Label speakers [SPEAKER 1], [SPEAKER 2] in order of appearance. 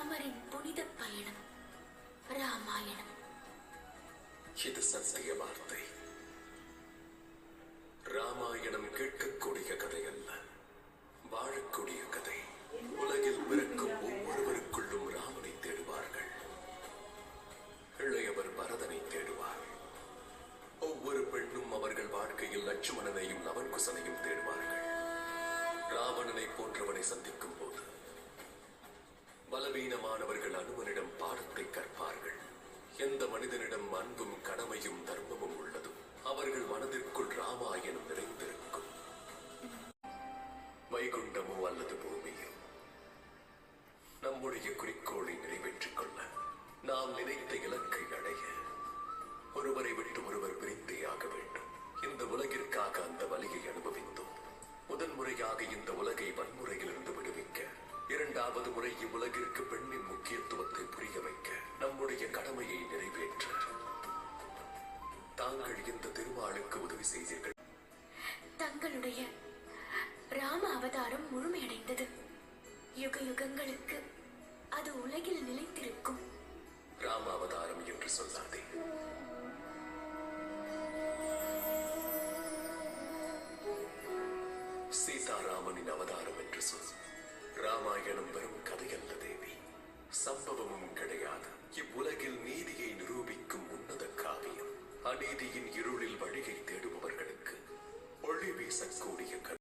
[SPEAKER 1] ராமரின் புனித பயணம் ராமாயணம்.
[SPEAKER 2] இது சத்திய வார்த்தை. ராமாயணம் கேட்கக்கூடிய கதை அல்ல, வாழக்கூடிய கதை. உலகில் பிறக்கும் ஒவ்வொருவருக்குள்ளும் ராமனை தேடுவார்கள். இளையவர் பரதனை தேடுவார். ஒவ்வொரு பெண்ணும் அவர்கள் வாழ்க்கையில் லட்சுமணனையும் லவன்குசனையும் தேடுவார்கள். ராவணனை போன்றவனை சந்திக்கும் போது பலவீனமானவர்கள் அனுமனிடம் பாடத்தை கற்பார்கள். எந்த மனிதனிடம் அன்பும் கடமையும் தர்மமும் உள்ளதும் அவர்கள் மனதிற்குள் ராமாயணம் நிறைந்திருக்கும். வைகுண்டமோ அல்லது பூமியோ, நம்முடைய குறிக்கோளை நிறைவேற்றிக் கொள்ள, நாம் நினைத்த இலக்கை அடைய, ஒருவரை விட்டு ஒருவர் பிரிந்தே ஆக வேண்டும். இந்த உலகிற்காக அந்த வலியை அனுபவித்தோம். முதன்முறையாக இந்த உலகை வன்முறையிலிருந்து விடுவிக்க, இரண்டாவது முறை இவ்வுலகிற்கு பெண்ணின் முக்கியத்துவத்தை புரிய வைக்க, நம்முடைய கடமையை நிறைவேற்ற தாங்கள் இந்த திருமாலுக்கு உதவி செய்தீர்கள்.
[SPEAKER 1] தங்களுடைய ராம அவதாரம் முழுமையடைந்தது. யுக யுகங்களுக்கு அது உலகில் நிலைத்திருக்கும்.
[SPEAKER 2] ராம அவதாரம் என்று சொல்லாதே. சீதாராமனின் அவதாரம் என்று சொல். ராமாயணம் வெறும் கதையல்ல தேவி, சம்பவமும் கிடையாது. இவ்வுலகில் நீதியை நிரூபிக்கும் உன்னத காவியம். அநீதியின் இருளில் வழியை தேடுபவர்களுக்கு ஒளி வீசக்கூடிய